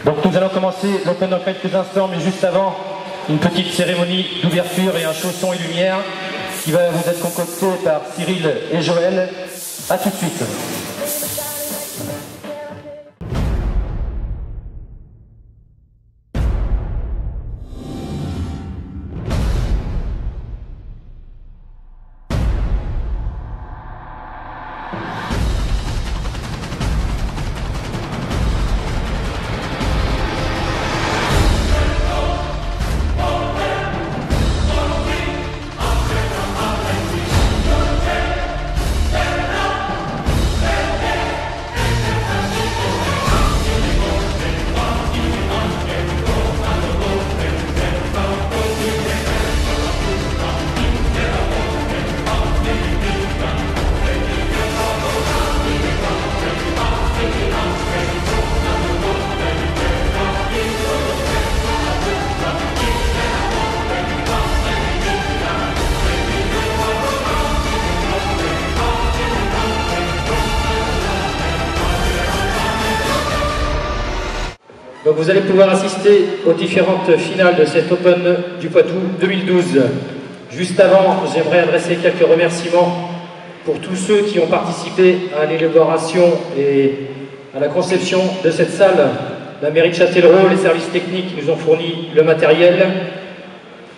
Donc nous allons commencer l'Open dans quelques instants, mais juste avant, une petite cérémonie d'ouverture et un show son et lumière qui va vous être concocté par Cyril et Joël. A tout de suite. Donc vous allez pouvoir assister aux différentes finales de cet Open du Poitou 2012. Juste avant, j'aimerais adresser quelques remerciements pour tous ceux qui ont participé à l'élaboration et à la conception de cette salle. La mairie de Châtellerault, les services techniques qui nous ont fourni le matériel,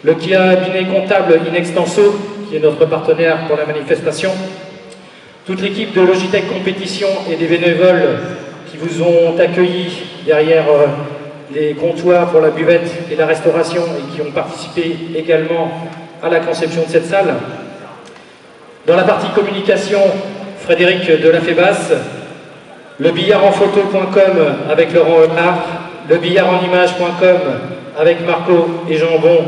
le cabinet comptable Inextenso, qui est notre partenaire pour la manifestation, toute l'équipe de Logitech Compétition et des bénévoles qui vous ont accueillis derrière les comptoirs pour la buvette et la restauration et qui ont participé également à la conception de cette salle. Dans la partie communication, Frédéric de la Fébasse, le billardenphoto.com avec Laurent Renard, le billardenimage.com avec Marco et Jean-Bon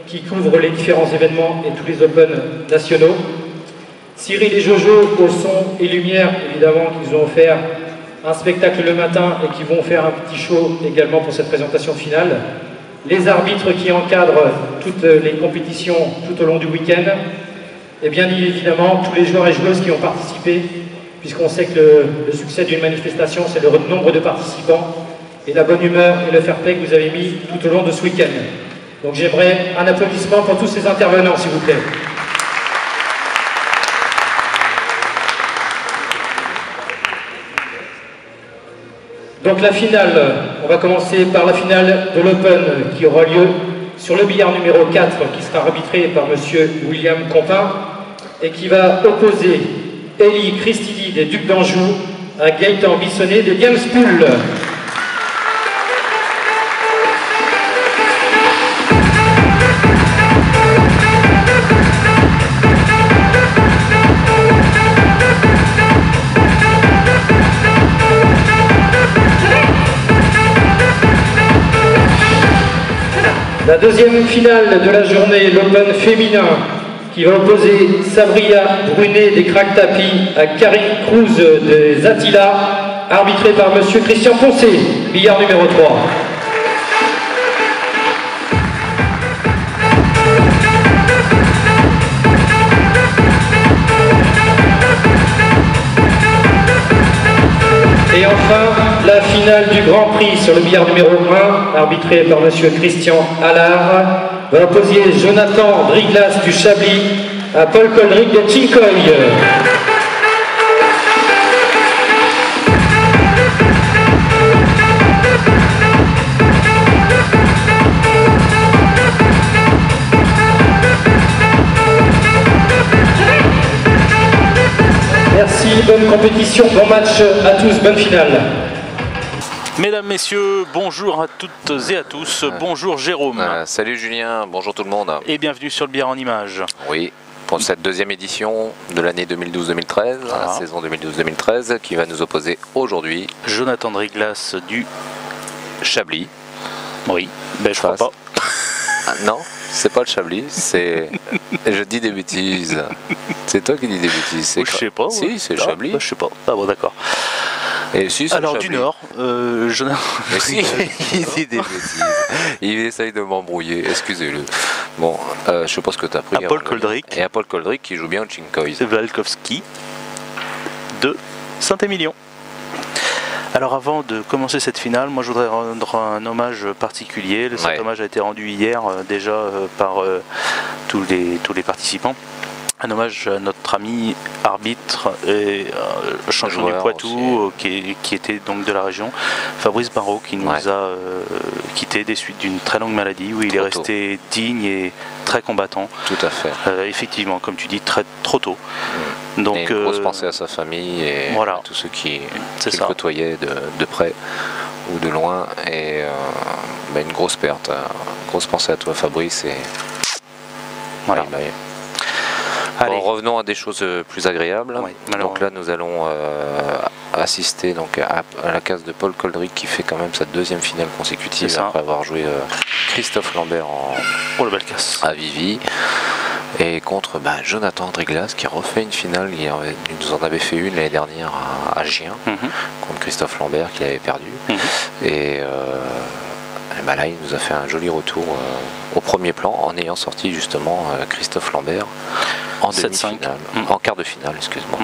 qui couvrent les différents événements et tous les Open nationaux. Cyril et Jojo au son et lumière, évidemment, qui nous ont offert un spectacle le matin et qui vont faire un petit show également pour cette présentation finale. Les arbitres qui encadrent toutes les compétitions tout au long du week-end. Et bien évidemment, tous les joueurs et joueuses qui ont participé, puisqu'on sait que le succès d'une manifestation, c'est le nombre de participants et la bonne humeur et le fair-play que vous avez mis tout au long de ce week-end. Donc j'aimerais un applaudissement pour tous ces intervenants, s'il vous plaît. Donc la finale, on va commencer par la finale de l'Open qui aura lieu sur le billard numéro 4 qui sera arbitré par monsieur William Compin et qui va opposer Elie Christidi des Ducs d'Anjou à Gaëtan Bissonnet des Games Pool. La deuxième finale de la journée, l'Open féminin, qui va opposer Sabria Brunet des Crack Tapis à Karine Cruz des Attila, arbitré par monsieur Christian Poncé, billard numéro 3. Et enfin, la finale du Grand Prix sur le billard numéro 1, arbitré par monsieur Christian Allard, va opposer Jonathan Driglas du Chablis à Paul Coldric de Chincoy. Merci, bonne compétition, bon match à tous, bonne finale. Mesdames, Messieurs, bonjour à toutes et à tous, bonjour Jérôme. Salut Julien, bonjour tout le monde. Et bienvenue sur le billard en images. Oui, pour cette deuxième édition de l'année 2012-2013, la saison 2012-2013, qui va nous opposer aujourd'hui Jonathan Driglas du Chablis. Oui, ben je crois pas. Ah, non, c'est pas le Chablis, c'est... Je dis des bêtises. C'est toi qui dis des bêtises. Je sais pas. Si, c'est le Chablis. Je sais pas. Ah bon, d'accord. Et si, alors du Nord, Jonathan. Mais si, il dit des bêtises. Il essaye de m'embrouiller, excusez-le. Bon, je sais pas ce que tu as pris. À Paul Coldric. Et à Paul Coldric qui joue bien au Chincoy. Valkovski de Saint-Émilion. Alors avant de commencer cette finale, moi je voudrais rendre un hommage particulier. Cet hommage a été rendu hier déjà par tous les participants. Un hommage à notre ami arbitre et champion du Poitou qui était donc de la région, Fabrice Barrault, qui nous a quitté des suites d'une très longue maladie où il est resté digne et très combattant. Tout à fait. Effectivement, comme tu dis, trop tôt. Donc, et une grosse pensée à sa famille et à tous ceux qui le côtoyaient de près ou de loin. Et une grosse perte. Grosse pensée à toi, Fabrice. Et voilà. Bon, revenons à des choses plus agréables. Donc là, nous allons assister donc, à la case de Paul Coldrick qui fait quand même sa deuxième finale consécutive après avoir joué Christophe Lambert à Vivi. Et contre Jonathan Driglas qui refait une finale. Il nous en avait fait une l'année dernière à Gien contre Christophe Lambert qu'il avait perdu. Et là, il nous a fait un joli retour au premier plan en ayant sorti justement Christophe Lambert en demi-finale, en quart de finale, excuse-moi.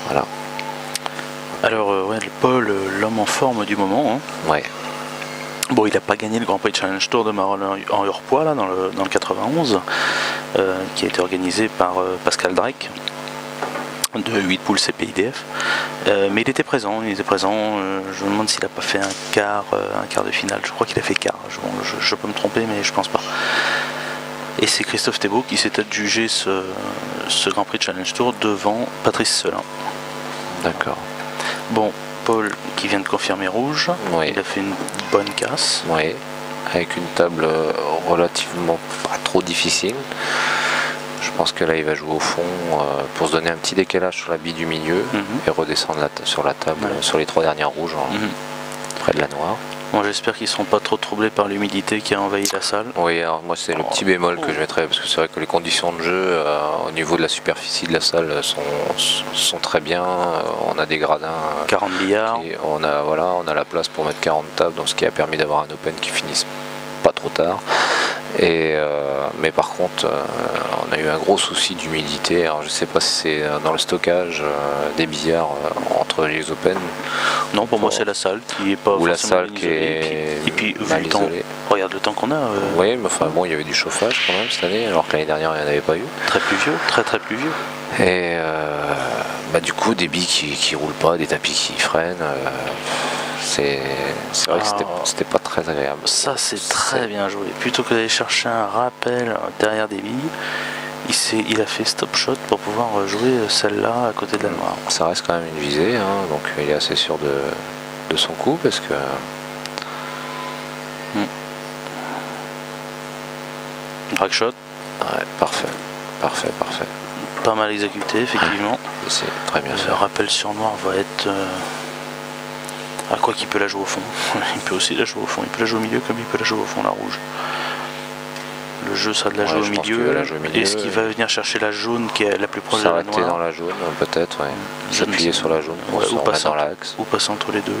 Voilà. Alors, Paul, l'homme en forme du moment. Bon, il n'a pas gagné le Grand Prix Challenge Tour de Marolles en hors-poids là, dans le 91, qui a été organisé par Pascal Drake de 8 poules CPIDF, mais il était présent, je me demande s'il n'a pas fait un quart de finale, je crois qu'il a fait quart, je peux me tromper mais je pense pas. Et c'est Christophe Thébault qui s'est adjugé ce Grand Prix Challenge Tour devant Patrice Selin. D'accord. Bon, Paul qui vient de confirmer rouge, il a fait une bonne casse. Oui, avec une table relativement pas trop difficile. Je pense que là il va jouer au fond pour se donner un petit décalage sur la bille du milieu et redescendre sur la table sur les 3 dernières rouges près de la noire. Bon, j'espère qu'ils ne seront pas trop troublés par l'humidité qui a envahi la salle. Oui, alors moi c'est le petit bémol que je mettrais parce que c'est vrai que les conditions de jeu au niveau de la superficie de la salle sont très bien. On a des gradins 40 billards. On a la place pour mettre 40 tables, donc ce qui a permis d'avoir un open qui finisse pas trop tard. Mais par contre, on a eu un gros souci d'humidité. Alors je sais pas si c'est dans le stockage des billards entre les Open. Non, pour moi c'est la salle qui est pas ou la salle qui est et puis vu le temps, regarde le temps qu'on a. Oui, mais enfin bon, il y avait du chauffage quand même cette année, alors que l'année dernière il n'y en avait pas eu. Très pluvieux, très pluvieux. Et du coup des billes qui roulent pas, des tapis qui freinent. C'est vrai que c'était pas très agréable. Ça c'est très bien joué. Plutôt que d'aller chercher un rappel derrière des billes, il a fait stop shot pour pouvoir jouer celle-là à côté de la noire. Ça reste quand même une visée, donc il est assez sûr de son coup parce que... Drag shot. Ouais, parfait. Pas mal exécuté effectivement. C'est très bien fait. Le rappel sur noir va être... À quoi qu'il peut la jouer au fond. Il peut aussi la jouer au fond. Il peut la jouer au milieu comme il peut la jouer au fond, la rouge. Le jeu sera de la jouer au milieu. Est-ce qu'il va venir chercher la jaune qui est la plus proche de la noire? S'arrêter dans la jaune, peut-être, s'appuyer sur la jaune pour se remettre dans l'axe. Ou passer entre les deux.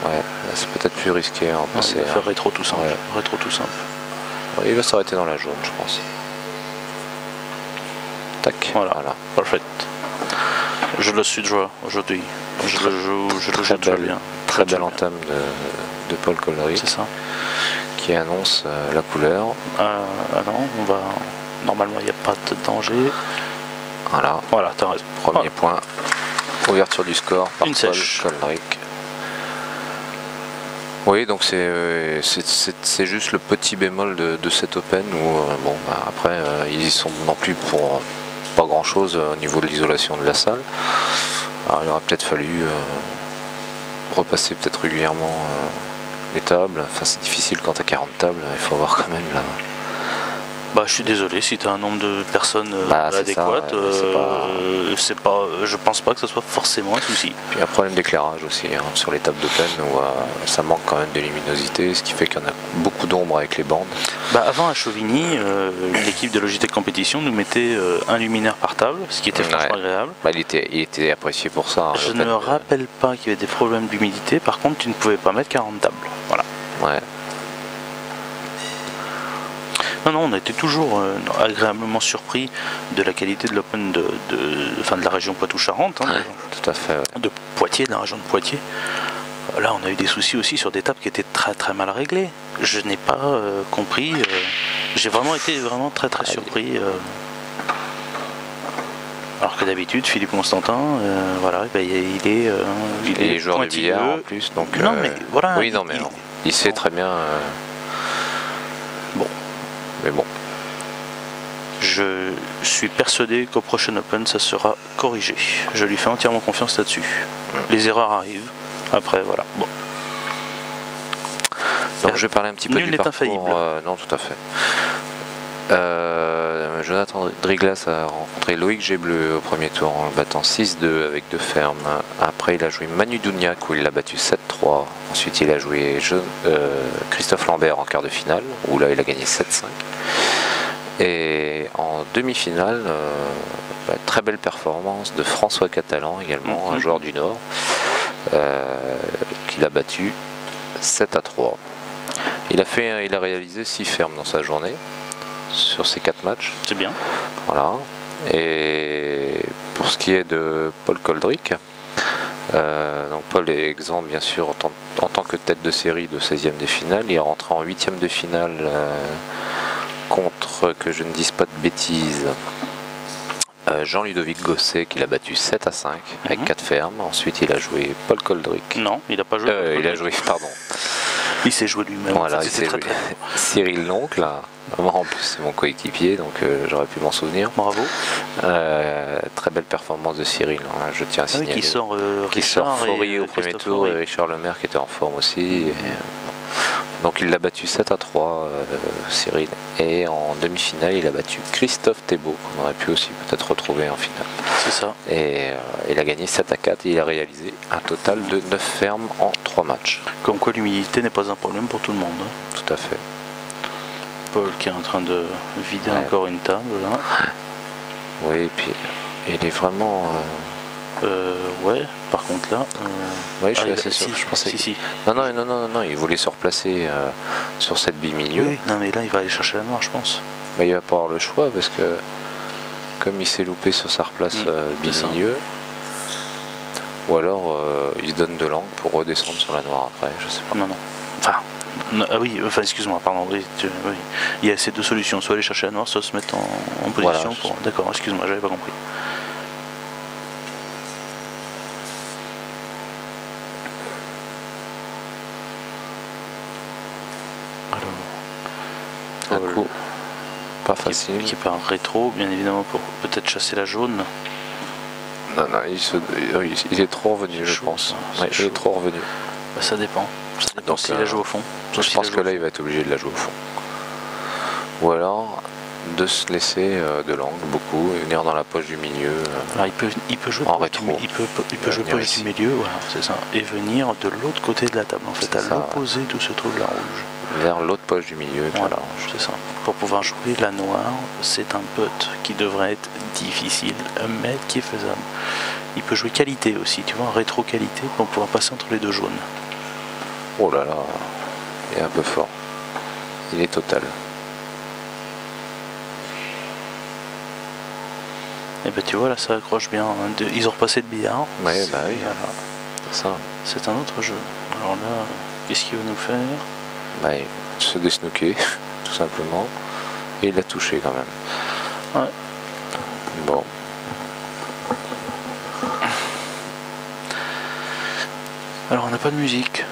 Ouais, c'est peut-être plus risqué. Il va faire rétro tout simple. Rétro tout simple. Il va s'arrêter dans la jaune, je pense. Tac. Voilà. Parfait. Je le suis de joie aujourd'hui. Je le joue très bien. Très belle entame de Paul Coldrick. C'est ça. Qui annonce la couleur. Non, normalement il n'y a pas de danger. Voilà, t'as raison. Premier point. Ouverture du score par Paul Coldrick. Oui, donc c'est juste le petit bémol de cet Open où après ils y sont non plus pour pas grand chose au niveau de l'isolation de la salle. Alors il aurait peut-être fallu repasser peut-être régulièrement les tables. Enfin c'est difficile quand tu as 40 tables, il faut avoir quand même là. Je suis désolé, si tu as un nombre de personnes adéquat, je pense pas que ce soit forcément un souci. Puis un problème d'éclairage aussi sur les tables d'Open où ça manque quand même de luminosité, ce qui fait qu'il y en a beaucoup d'ombre avec les bandes. Avant à Chauvigny, l'équipe de Logitech Compétition nous mettait un luminaire par table, ce qui était franchement agréable. Il était apprécié pour ça. Je ne me rappelle pas qu'il y avait des problèmes d'humidité, par contre tu ne pouvais pas mettre 40 tables. Voilà. Ouais. Non, on a été toujours agréablement surpris de la qualité de l'Open de la région Poitou-Charentes. Hein, tout à fait. Ouais. De Poitiers, de la région de Poitiers. Là, on a eu des soucis aussi sur des tables qui étaient très très mal réglées. Je n'ai pas compris. J'ai vraiment été très surpris. Alors que d'habitude, Philippe Constantin, voilà, il est joueur de billard en plus, donc. Non, mais voilà. Oui, non, mais il sait très bien. Bon. Mais bon. Je suis persuadé qu'au prochain Open, ça sera corrigé. Je lui fais entièrement confiance là-dessus. Les erreurs arrivent. Après, voilà. Bon. Donc je vais parler un petit peu du parcours. Infaillible. Non, tout à fait. Jonathan Driglas a rencontré Loïc Gébleu au premier tour en le battant 6-2 avec 2 fermes. Après, il a joué Manu Dougnac où il l'a battu 7-3. Ensuite, il a joué Christophe Lambert en quart de finale où là, il a gagné 7-5. Et en demi-finale, très belle performance de François Catalan également, un joueur du Nord, qu'il a battu 7-3. Il a réalisé 6 fermes dans sa journée sur ces 4 matchs. C'est bien. Voilà. Et pour ce qui est de Paul Coldrick, donc Paul est exempt bien sûr en tant que tête de série de 16e des finales. Il est rentré en 8e de finale contre, que je ne dise pas de bêtises, Jean-Ludovic Gosset qu'il a battu 7-5 avec 4 fermes. Ensuite il a joué Paul Coldrick. Non, il n'a pas joué. Il a joué, pardon. Il s'est joué lui-même. Voilà, il s'est joué. Cyril Loncle, là. En plus c'est mon coéquipier, donc j'aurais pu m'en souvenir. Bravo. Très belle performance de Cyril, hein, je tiens à signaler. Qui sort Faury au premier tour, et Richard Lemaire qui était en forme aussi. Donc il l'a battu 7-3, Cyril. Et en demi-finale, il a battu Christophe Thébault, qu'on aurait pu aussi peut-être retrouver en finale. C'est ça. Et il a gagné 7-4 et il a réalisé un total de 9 fermes en 3 matchs. Comme quoi l'humilité n'est pas un problème pour tout le monde. Hein. Tout à fait. Paul qui est en train de vider encore une table là. Oui, et puis il est vraiment... ouais, par contre là... Oui, je suis assez sûr. Je pensais... Si. Non, il voulait se replacer sur cette bille milieu. Oui, non mais là il va aller chercher la noire, je pense. Bah, il va pas avoir le choix parce que comme il s'est loupé sur sa replace bille milieu, ou alors il se donne de l'angle pour redescendre sur la noire après, je sais pas. Non. Enfin, excuse-moi, pardon. Oui. Il y a ces deux solutions, soit aller chercher la noire, soit se mettre en position voilà, pour... D'accord, excuse-moi, j'avais pas compris. Alors, un coup pas facile. Qui part rétro, bien évidemment, pour peut-être chasser la jaune. Non, il est trop revenu, je pense. Ouais, il est trop revenu. Bah, ça dépend. Donc s'il la joue au fond. Je pense que là il va être obligé de la jouer au fond. Ou alors de se laisser de l'angle beaucoup et venir dans la poche du milieu. Alors, il peut jouer en rétro. Il peut jouer poche du milieu, voilà, c'est ça. Et venir de l'autre côté de la table, en fait, à l'opposé d'où se trouve la rouge. Vers l'autre poche du milieu. Voilà, c'est ça. Pour pouvoir jouer la noire, c'est un putt qui devrait être difficile, mais qui est faisable. Il peut jouer qualité aussi, tu vois, rétro qualité pour pouvoir passer entre les deux jaunes. Oh là là, il est un peu fort. Il est total. Et ben tu vois, là ça accroche bien. Ils ont repassé le billard. Ouais, bah oui. Voilà. C'est ça. C'est un autre jeu. Alors là, qu'est-ce qu'il va nous faire? Bah, se désnooker, tout simplement. Et il l'a touché quand même. Ouais. Bon. Alors on n'a pas de musique.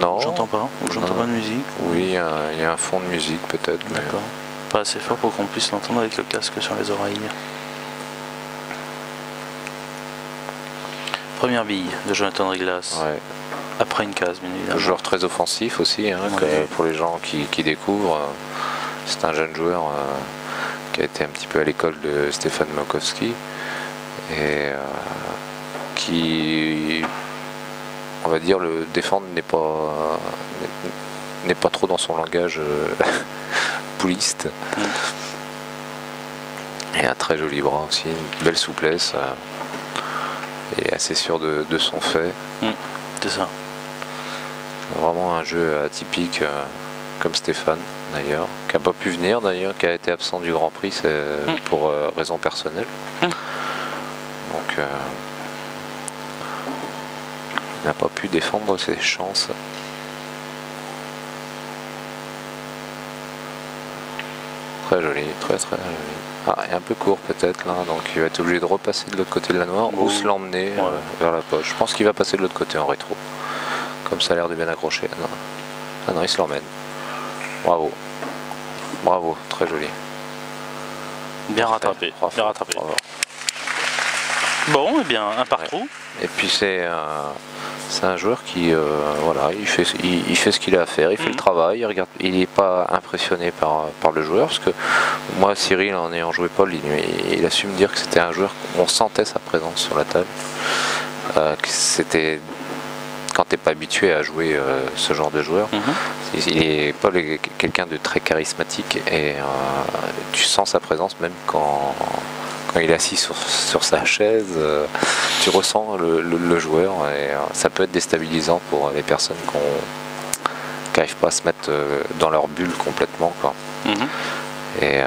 Non. J'entends pas. J'entends pas de musique. Oui, il y a un fond de musique peut-être. D'accord. Pas assez fort pour qu'on puisse l'entendre avec le casque sur les oreilles. Première bille de Jonathan Driglas. Ouais. Après une case, bien évidemment. Joueur très offensif aussi, hein, ouais. Pour les gens qui découvrent. C'est un jeune joueur qui a été un petit peu à l'école de Stéphane Makowski et qui, on va dire, le défendre n'est pas trop dans son langage pouliste. Et un très joli bras aussi, une belle souplesse et assez sûr de son fait. C'est ça. Vraiment un jeu atypique comme Stéphane d'ailleurs, qui n'a pas pu venir d'ailleurs, qui a été absent du Grand Prix pour raison personnelle. Donc il n'a pas pu défendre ses chances. Très joli, très joli. Ah, il est un peu court peut-être là, donc il va être obligé de repasser de l'autre côté de la noire ou se l'emmener vers la poche. Je pense qu'il va passer de l'autre côté en rétro. Comme ça a l'air de bien accrocher. Non. Ah non, il se l'emmène. Bravo. Bravo, très joli. Bien rattrapé. Bien rattrapé. Bravo. Bon, et bien, un partout. Et puis c'est un joueur qui, voilà, il fait ce qu'il a à faire, il fait le travail, il n'est pas impressionné par le joueur, parce que moi, Cyril, en ayant joué Paul, il a su me dire que c'était un joueur, on sentait sa présence sur la table, que c'était, quand tu n'es pas habitué à jouer ce genre de joueur, Paul est quelqu'un de très charismatique, et tu sens sa présence même quand il est assis sur sa chaise, tu ressens le joueur, et ça peut être déstabilisant pour les personnes qui n'arrivent pas à se mettre dans leur bulle complètement, quoi. Et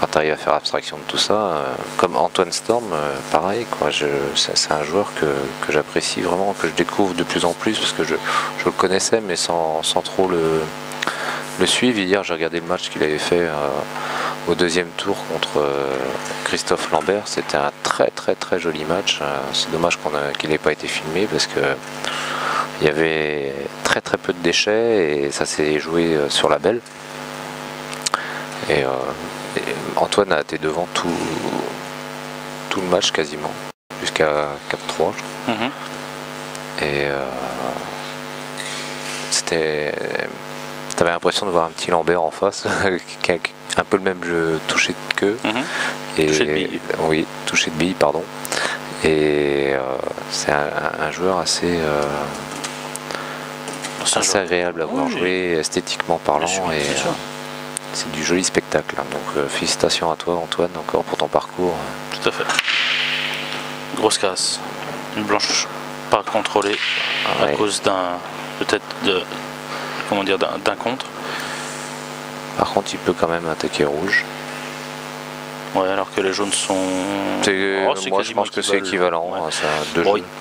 quand tu arrives à faire abstraction de tout ça, comme Antoine Storm, pareil, quoi. C'est un joueur que j'apprécie vraiment, que je découvre de plus en plus, parce que je le connaissais, mais sans trop le suivre. Hier, j'ai regardé le match qu'il avait fait au deuxième tour contre Christophe Lambert. C'était un très joli match. C'est dommage qu'il n'ait pas été filmé, parce que il y avait très peu de déchets et ça s'est joué sur la belle. Et Antoine a été devant tout le match quasiment, jusqu'à 4-3, je crois. Et t'avais l'impression de voir un petit Lambert en face, qui a un peu le même jeu touché de queue. Touché de bille. Oui, touché de bille, pardon. Et c'est un joueur assez agréable à voir jouer, esthétiquement parlant, et c'est du joli spectacle. Donc félicitations à toi, Antoine, encore pour ton parcours. Tout à fait. Grosse casse. Une blanche pas contrôlée à cause d'un contre. Par contre, il peut quand même attaquer rouge. Ouais, alors que les jaunes sont... moi, je pense que c'est équivalent. Ouais.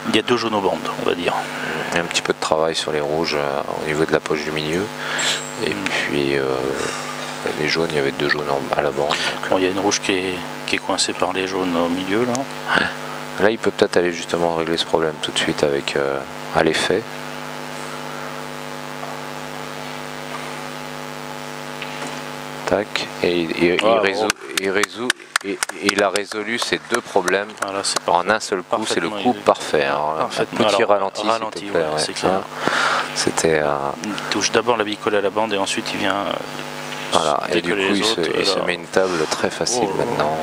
Il y a 2 jaunes aux bandes, on va dire. Il y a un petit peu de travail sur les rouges au niveau de la poche du milieu. Et puis, les jaunes, il y avait 2 jaunes à la bande. Bon, il y a une rouge qui est coincée par les jaunes au milieu, là. Là, il peut peut-être aller justement régler ce problème tout de suite avec à l'effet. Tac. Et il a résolu ces 2 problèmes en un seul coup. C'est le coup parfait. Un petit ralenti, s'il te plaît. C'est clair. C'était. Il touche d'abord la bille collée à la bande et ensuite il vient. Voilà. Et du coup, il se met une table très facile maintenant.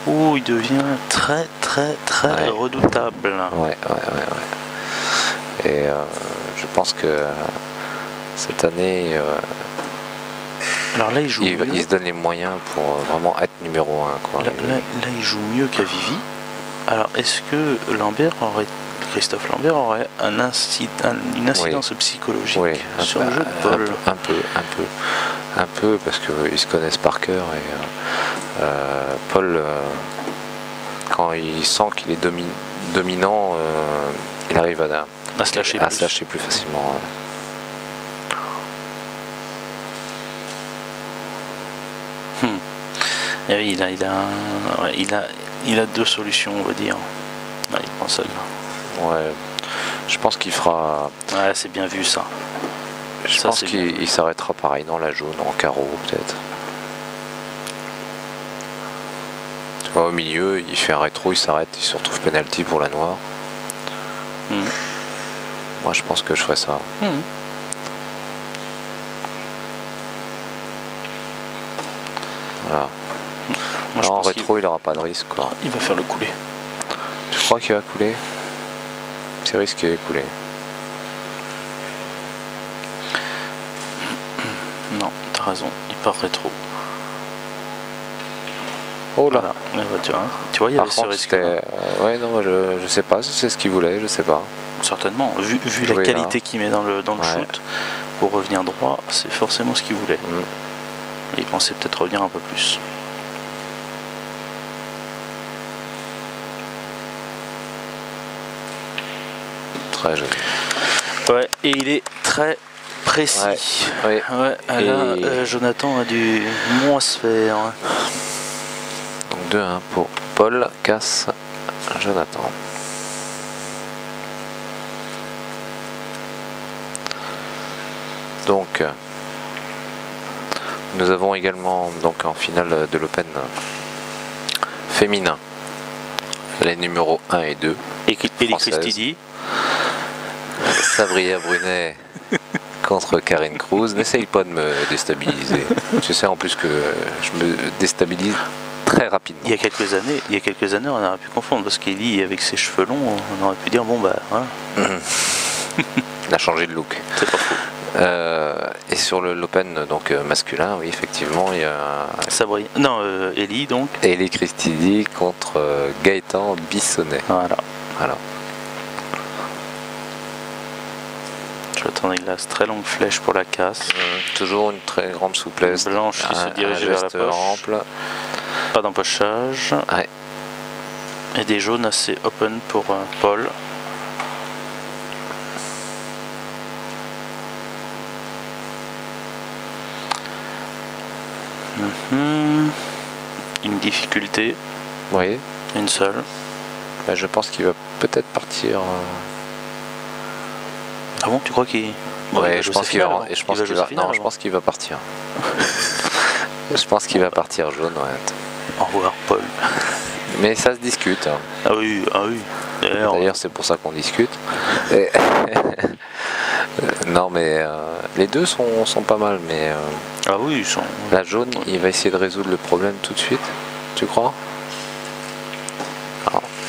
Ouh, il devient très redoutable. Ouais. Et je pense que cette année, alors là, il se donne les moyens pour vraiment être numéro 1. Quoi. Là, il joue mieux qu'à Vivi. Alors, est-ce que Christophe Lambert aurait une incidence psychologique sur le jeu de Paul? Un peu, parce qu'ils se connaissent par cœur. Et Paul, quand il sent qu'il est dominant, il arrive à se lâcher plus facilement. Et oui, il a 2 solutions, on va dire. Ouais, il prend celle-là. Ouais, je pense qu'il fera. Ouais, c'est bien vu ça. Je pense qu'il s'arrêtera pareil dans la jaune, en carreau peut-être. Tu vois, au milieu, il fait un rétro, il s'arrête, il se retrouve penalty pour la noire. Moi, je pense que je ferais ça. Voilà. Moi, en rétro, il n'aura pas de risque, quoi. Il va faire le couler. Tu crois qu'il va couler? C'est risqué de couler. Non, t'as raison, il part rétro. Oh là, voilà. Tu vois, il y avait ce risque. Ouais, non, je sais pas, c'est ce qu'il voulait, je sais pas. certainement. Vu la qualité qu'il met dans le shoot, pour revenir droit, c'est forcément ce qu'il voulait. Et il pensait peut-être revenir un peu plus. Très joli. Ouais, et il est très précis. Là, Jonathan a dû moins se faire. Donc 2-1 pour Paul, casse Jonathan. Donc nous avons également donc en finale de l'Open féminin les numéros 1 et 2 et les Christidi. Sabrina Brunet contre Karine Cruz. N'essaye pas de me déstabiliser. Tu sais en plus que je me déstabilise très rapidement. Il y a quelques années, on aurait pu confondre parce qu'Elie avec ses cheveux longs, on aurait pu dire bon bah. Voilà. Il a changé de look. C'est pas faux. Et sur l'Open donc masculin, oui effectivement il y a Sabrina. Non, Elie donc. Elie Christidi contre Gaëtan Bissonnet. Voilà. Voilà. J'attends des glaces, très longue flèche pour la casse. Toujours une très grande souplesse. Blanche qui se dirige vers la poche. Ample. Pas d'empochage. Ouais. Et des jaunes assez open pour Paul. Une difficulté. Oui. Une seule. Bah, je pense qu'il va peut-être partir. Ah bon, tu crois qu'il... Ouais, je pense qu'il va. Je pense qu'il va. Non, je pense qu'il va partir. Je pense qu'il va partir jaune. Ouais. Au revoir, Paul. Mais ça se discute. Hein. Ah oui, ah oui. D'ailleurs, c'est pour ça qu'on discute. Et non, mais les deux sont pas mal, mais. Ah oui, ils sont. La jaune, il va essayer de résoudre le problème tout de suite. Tu crois?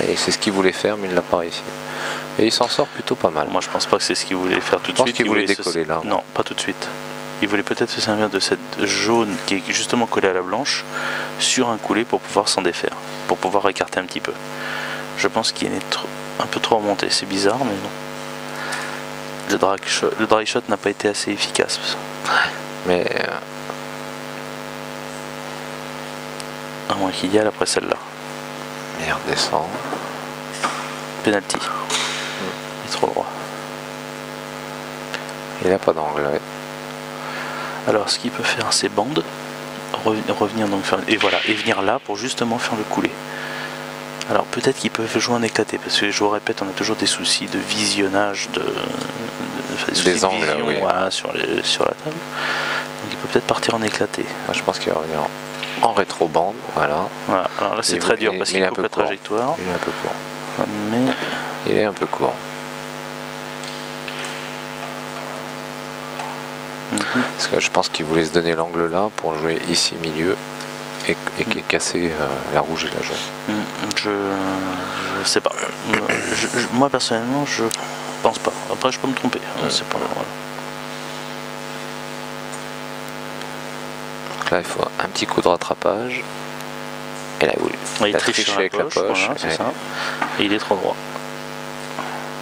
Et c'est ce qu'il voulait faire, mais il l'a pas réussi. Et il s'en sort plutôt pas mal. Moi, je pense pas que c'est ce qu'il voulait faire tout de suite. Il voulait décoller là. Non, pas tout de suite. Il voulait peut-être se servir de cette jaune qui est justement collée à la blanche sur un coulé pour pouvoir s'en défaire, pour pouvoir écarter un petit peu. Je pense qu'il est un peu trop remonté. C'est bizarre, mais non. Le dry shot n'a pas été assez efficace. Mais à moins qu'il y ait après celle-là. Et redescend. Penalty. Il est trop droit. Il n'a pas d'angle. Ouais. Alors ce qu'il peut faire, c'est bande, revenir donc faire, et voilà, et venir là pour justement faire le coulé. Alors peut-être qu'ils peuvent jouer en éclaté, parce que je vous répète, on a toujours des soucis de visionnage, des angles, vision, oui. Voilà, sur la table. Donc il peut peut-être partir en éclaté. Moi, je pense qu'il va revenir en rétro-bande, voilà. Alors là c'est très dur parce qu'il coupe la trajectoire. Il est un peu court. Mais il est un peu court. Parce que je pense qu'il voulait se donner l'angle là pour jouer ici milieu et casser la rouge et la jaune. Je sais pas. Moi personnellement je pense pas. Après je peux me tromper. C'est pas, voilà. Donc là il faut un petit coup de rattrapage. Et là il a triché avec la poche. Voilà, c'est ça. Et il est trop droit.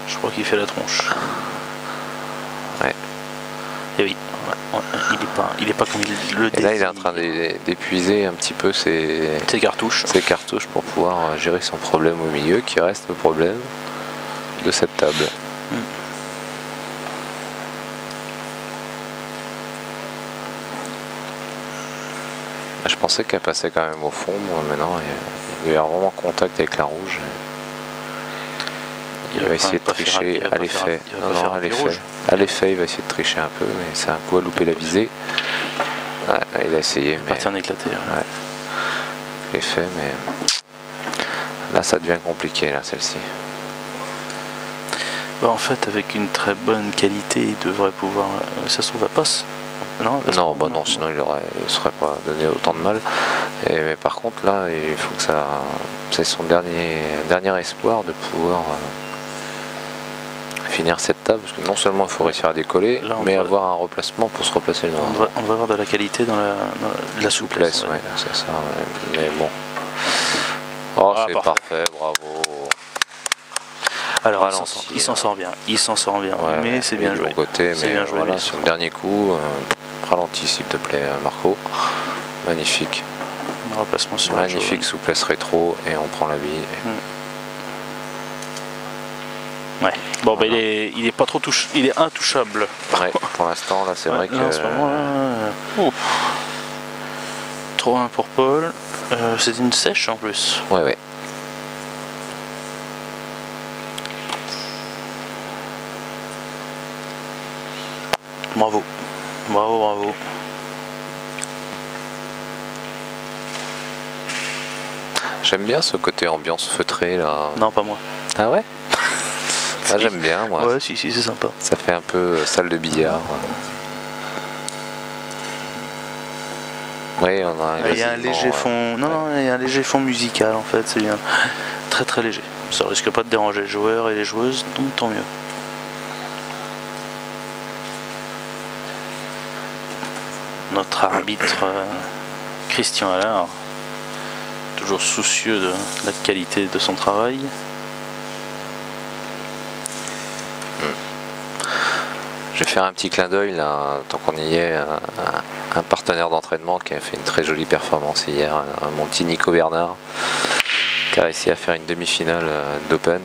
Je crois qu'il fait la tronche. Ouais. Et oui. Il est pas comme il le désire. Et là il est en train d'épuiser un petit peu ses cartouches pour pouvoir gérer son problème au milieu qui reste le problème de cette table. Je pensais qu'elle passait quand même au fond, moi maintenant il y a vraiment contact avec la rouge. Il va essayer de tricher à l'effet. Non, à l'effet, il va essayer de tricher un peu, mais c'est un coup à louper la visée. Ouais, il a essayé. Mais parti en éclaté. Ouais. L'effet, mais là ça devient compliqué là celle-ci. Bah, en fait, avec une très bonne qualité, il devrait pouvoir. Ça se trouve à passe. Non, sinon il ne serait pas donné autant de mal. Mais par contre là, il faut que ça. C'est son dernier espoir de pouvoir. Finir cette table, parce que non seulement il faut réussir à décoller, mais avoir un replacement pour se replacer le on va avoir de la qualité dans la souplesse. Ouais, c'est ça, ouais. Mais bon. Oh, c'est parfait, bravo. Alors il s'en sort bien, ouais, mais c'est bien joué. Côté, mais bien joué, voilà, sur le dernier coup, ralenti s'il te plaît Marco. Magnifique. Replacement sur magnifique souplesse rétro et on prend la bille. Ouais. Bon bah il est pas trop touché, il est intouchable. Ouais, pour l'instant là c'est vrai que. En ce moment là. 3-1 pour Paul. C'est une sèche en plus. Ouais. Bravo. J'aime bien ce côté ambiance feutrée là. Non, pas moi. Ah ouais? Ah, j'aime bien moi. Ouais, si, c'est sympa. Ça fait un peu salle de billard. Oui, on a il y a un léger fond. Non, il y a un léger fond musical en fait, c'est bien. Très léger. Ça risque pas de déranger les joueurs et les joueuses, donc tant mieux. Notre arbitre Christian Allard, toujours soucieux de la qualité de son travail. Je vais faire un petit clin d'œil là, tant qu'on y est, un partenaire d'entraînement qui a fait une très jolie performance hier, mon petit Nico Bernard, qui a réussi à faire une demi-finale d'Open.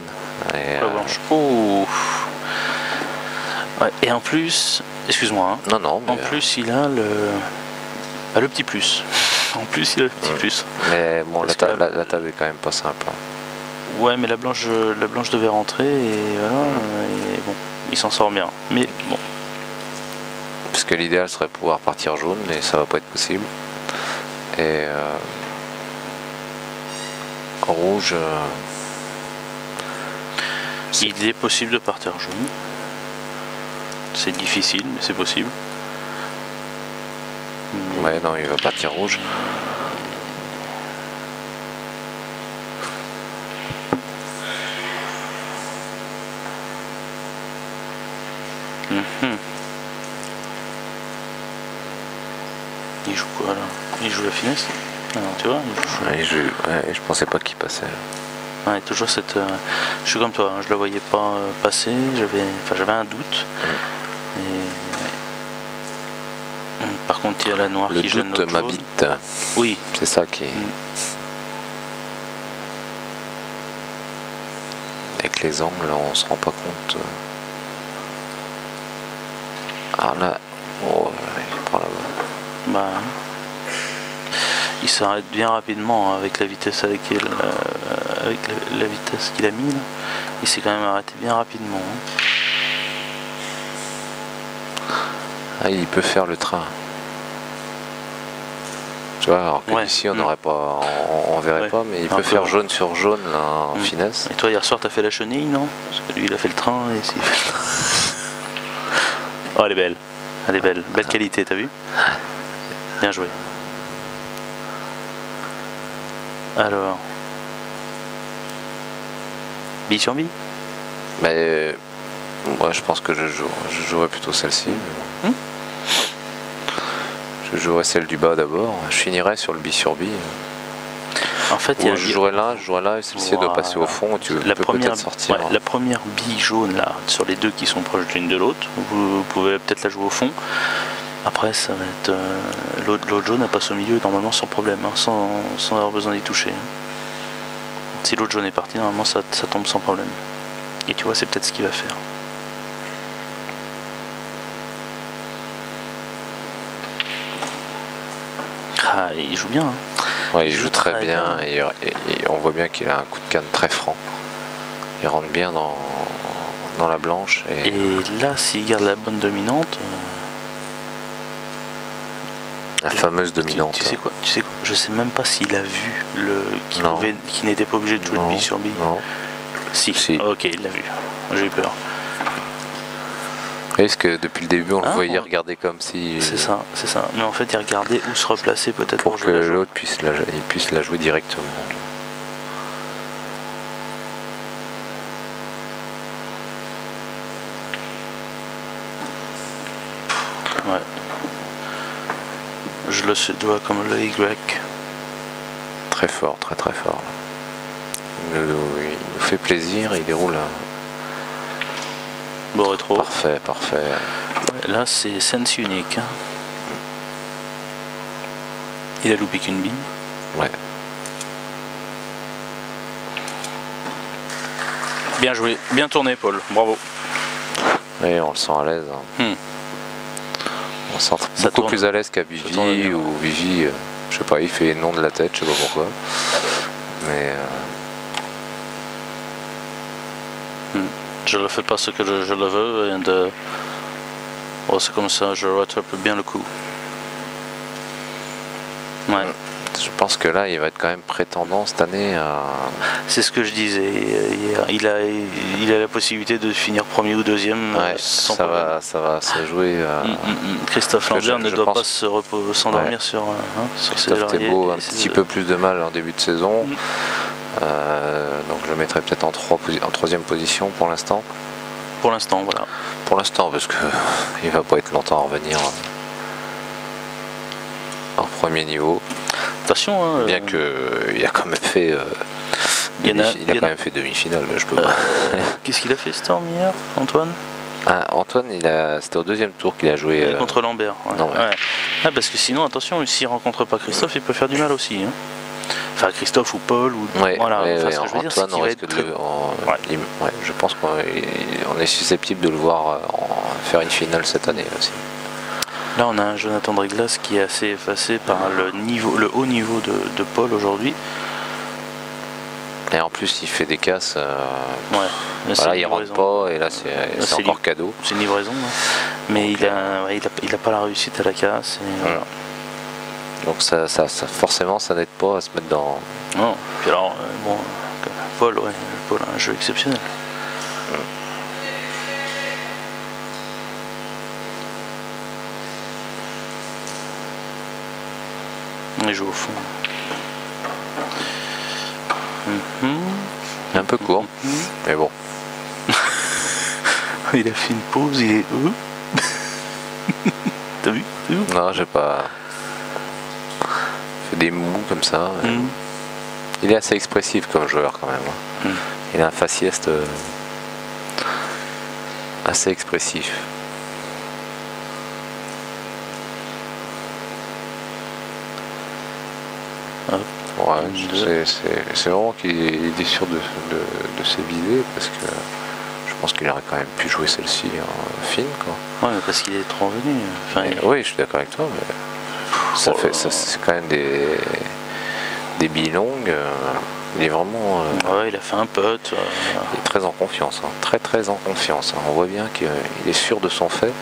Ouais, et en plus, excuse-moi, hein, non, en plus il a le petit plus. En plus il a le petit plus. Mais bon, la table est quand même pas simple. Ouais, mais la blanche devait rentrer et voilà, et bon, il s'en sort bien. Mais bon. Parce que l'idéal serait de pouvoir partir jaune, mais ça va pas être possible. Et rouge. Il est possible de partir jaune. C'est difficile, mais c'est possible. Ouais, non, il va partir rouge. Il joue quoi là? Il joue la finesse? Non, tu vois, je pensais pas qu'il passait. Ouais, toujours cette. Je suis comme toi, hein, je la voyais pas passer, j'avais un doute. Par contre, il y a la noire qui gêne notre jaune. Le doute m'habite. Oui. C'est ça qui est. Avec les angles, on se rend pas compte. Ah là, il prend la balle. Bah, il s'arrête bien rapidement avec la vitesse avec la vitesse qu'il a mis là. Il s'est quand même arrêté bien rapidement. Hein. Ah, il peut faire le train. Tu vois, alors que ici on n'aurait pas, on verrait pas, mais il peut faire jaune sur jaune là, en finesse. Et toi hier soir t'as fait la chenille, non? Parce que lui il a fait le train et ici. Oh, elle est belle. Elle est belle. Belle qualité, t'as vu? Bien joué. Alors. Bille sur bille? Mais moi je pense que je jouerais plutôt celle-ci. Je jouerais celle du bas d'abord. Je finirais sur le bille sur bille. En fait, je jouerais là, et celle-ci doit passer au fond. Tu peux peut-être sortir. Ouais, la première bille jaune là, sur les deux qui sont proches l'une de l'autre, vous pouvez peut-être la jouer au fond. Après, ça va être l'autre jaune, elle passe au milieu normalement sans problème, hein, sans avoir besoin d'y toucher. Si l'autre jaune est parti, normalement ça tombe sans problème. Et tu vois, c'est peut-être ce qu'il va faire. Ah, il joue bien. Hein. Ouais, il joue très bien et on voit bien qu'il a un coup de canne très franc. Il rentre bien dans la blanche. Et là, s'il garde la bonne dominante... la fameuse dominante. Tu sais quoi, je sais même pas s'il a vu qu'il n'était pas obligé de jouer de bille sur bille. Non. Si. Ok, il l'a vu. J'ai eu peur. Parce que depuis le début on le voyait regarder comme si... C'est ça. Mais en fait il regardait où se replacer peut-être pour que l'autre puisse la jouer directement. Ouais. Je le dois comme le Y. Très fort, très fort. Il nous fait plaisir, il déroule Beau rétro. Parfait, parfait. Ouais, là, c'est sens unique. Hein. Il a loupé qu'une bille. Ouais. Bien joué, bien tourné, Paul. Bravo. Oui, on le sent à l'aise. Hein. On se sent beaucoup plus à l'aise qu'à Vivi, ou Vivi, je sais pas, il fait non de la tête, je sais pas pourquoi. Mais... Je ne fais pas ce que je le veux, et c'est comme ça, je rattrape bien le coup. Ouais. Je pense que là, il va être quand même prétendant cette année à... C'est ce que je disais hier. Il a la possibilité de finir premier ou deuxième. Ouais, sans ça va se jouer. Christophe Lambert ne doit pas s'endormir sur ses lauriers. Christophe Thébault a un petit peu plus de mal en début de saison. Donc je le mettrai peut-être en troisième position pour l'instant. Pour l'instant, voilà. Pour l'instant, parce que il va pas être longtemps à revenir en premier niveau. Attention, hein, bien qu'il a quand même fait il a quand même fait demi-finale, je peux pas. Qu'est-ce qu'il a fait Storm hier, Antoine? Antoine, c'était au deuxième tour qu'il a joué contre Lambert. Ouais. Non, ouais. Ah, parce que sinon, attention, s'il rencontre pas Christophe, il peut faire du mal aussi. Hein. Enfin, Christophe ou Paul, ou voilà. Enfin, ce que je veux dire, c'est qu'il va être très... je pense qu'on est susceptible de le voir faire une finale cette année aussi. Là, on a un Jonathan Dréglas qui est assez effacé par le haut niveau de Paul aujourd'hui. Et en plus, il fait des casses. Ouais. Voilà, il rentre pas, et là, c'est encore cadeau. C'est une livraison. Hein. Mais il a pas la réussite à la casse. Et voilà. Donc ça, forcément, ça n'aide pas à se mettre dans... Non. Puis alors, Paul a un jeu exceptionnel. Il joue au fond. Un peu court, mais bon. Il a fait une pause, il est... T'as vu? Non, j'ai pas... fait des mous comme ça. Il est assez expressif comme joueur quand même. Il a un faciès assez expressif. Ouais, c'est vraiment qu'il est sûr de ses visées, parce que je pense qu'il aurait quand même pu jouer celle-ci en fine, quoi. Ouais, mais parce qu'il est trop revenu. Enfin, oui, je suis d'accord avec toi, mais c'est quand même des billes longues. Il est vraiment... ouais, il a fait un putt. Il est très en confiance, hein, très en confiance. Hein. On voit bien qu'il est sûr de son fait.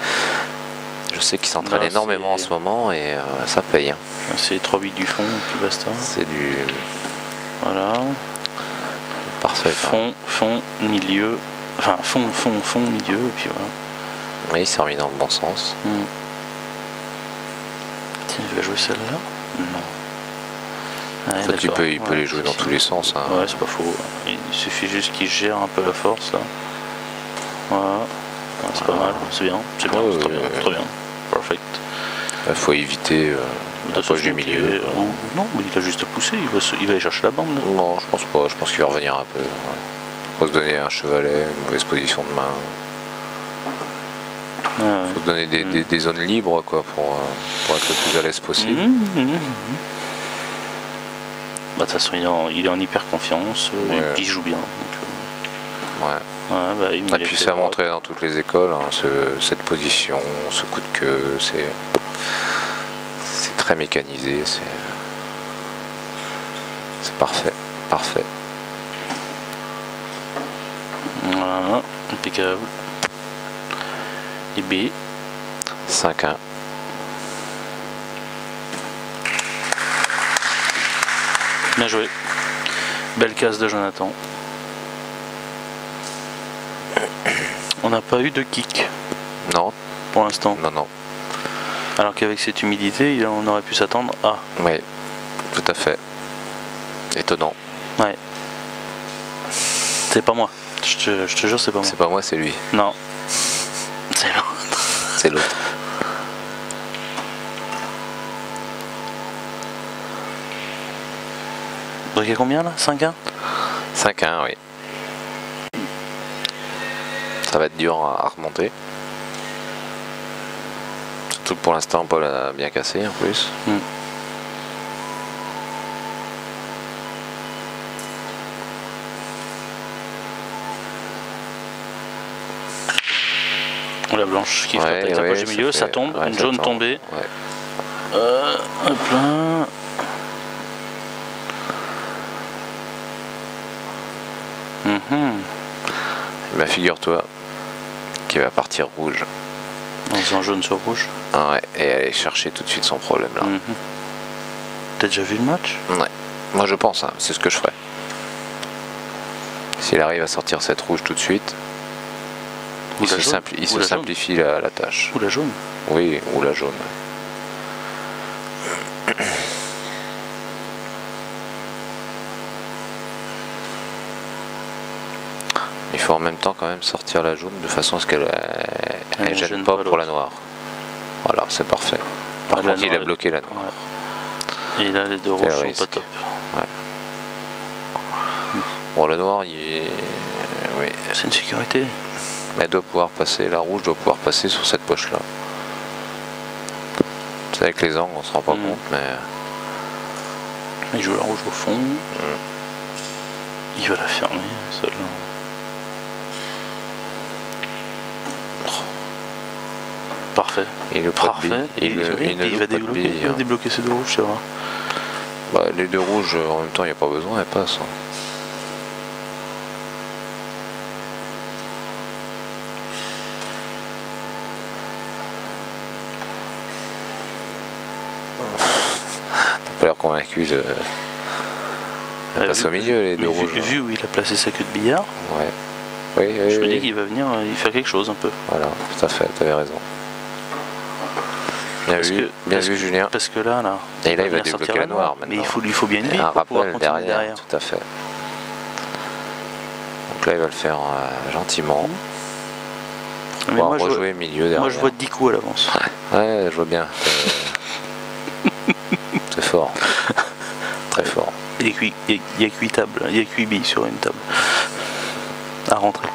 Je sais qu'il s'entraîne énormément en ce moment, et ça paye. Hein. C'est les 3 billes du fond, puis basta. C'est du... Voilà. Parfait. Fond, milieu. Enfin, fond, milieu, et puis voilà. Oui, il s'est remis dans le bon sens. Tiens, il va jouer celle-là? Non. En fait, il peut les jouer dans tous les sens. Hein. Ouais, c'est pas faux. Il suffit juste qu'il gère un peu la force, là. Voilà. C'est pas mal, c'est bien, c'est bien, c'est très bien. Perfect. Il faut éviter la poche du milieu. Non, mais il a juste poussé, il va aller chercher la bande. Non, je pense pas, je pense qu'il va revenir un peu. Ouais. Faut se donner un chevalet, une mauvaise position de main. Faut se donner des zones libres, quoi, pour être le plus à l'aise possible. Bah, de toute façon, il est en hyper confiance, et puis il joue bien. Donc, et puis ça a montré dans toutes les écoles, hein, cette position, ce coup de queue, c'est très mécanisé, c'est parfait. Voilà, impeccable. Et B. 5-1. Bien joué. Belle casse de Jonathan. On n'a pas eu de kick. Non. Pour l'instant. Non. Alors qu'avec cette humidité, on aurait pu s'attendre à... Oui, tout à fait. Étonnant. Ouais. C'est pas moi. Je te jure, c'est pas moi. C'est pas moi, c'est lui. Non. C'est l'autre. C'est l'autre. Donc il y a combien là? 5-1? 5-1, oui. Ça va être dur à remonter. Surtout que pour l'instant, Paul a bien cassé en plus. La blanche qui frappe avec la poche du milieu, ça tombe, une jaune tombée. Hop là. Bah, figure-toi qu'il va partir rouge. En faisant jaune sur rouge. Ouais, et aller chercher tout de suite son problème là. T'as déjà vu le match? Ouais, moi je pense, hein, c'est ce que je ferais. S'il arrive à sortir cette rouge tout de suite, il se simplifie la tâche. Ou la jaune. Oui, ou la jaune. Il faut en même temps quand même sortir la jaune de façon à ce qu'elle ne gêne pas pour la noire. Voilà, c'est parfait. Par contre, il a bloqué la noire. Ouais. Et là, les deux rouges sont pas top. Ouais. Bon, la noire, il est... Oui. C'est une sécurité. Elle doit pouvoir passer, la rouge doit pouvoir passer sur cette poche là. C'est avec les angles, on se rend pas compte, mais... Il joue la rouge au fond. Il va la fermer, celle-là. Parfait. Et le parfait. Il va débloquer ces deux rouges, c'est vrai. Bah, les deux rouges, en même temps, il n'y a pas besoin, elles passent. T'as pas l'air convaincu de... Il passe au milieu, les deux rouges. Vu où il a placé sa queue de billard, oui, je me dis qu'il va venir y faire quelque chose un peu. Voilà, tout à fait, t'avais raison. Bien vu, Julien. Parce que là, et là il va débloquer la noire maintenant. Mais il faut bien une bille un pour pouvoir rappel continuer derrière. Tout à fait. Donc là il va le faire gentiment. Mais moi, rejouer milieu derrière. Moi je vois 10 coups à l'avance. Ouais, je vois bien. C'est fort. Très fort. Il y a 8 tables, il y a 8 billes sur une table. À rentrer.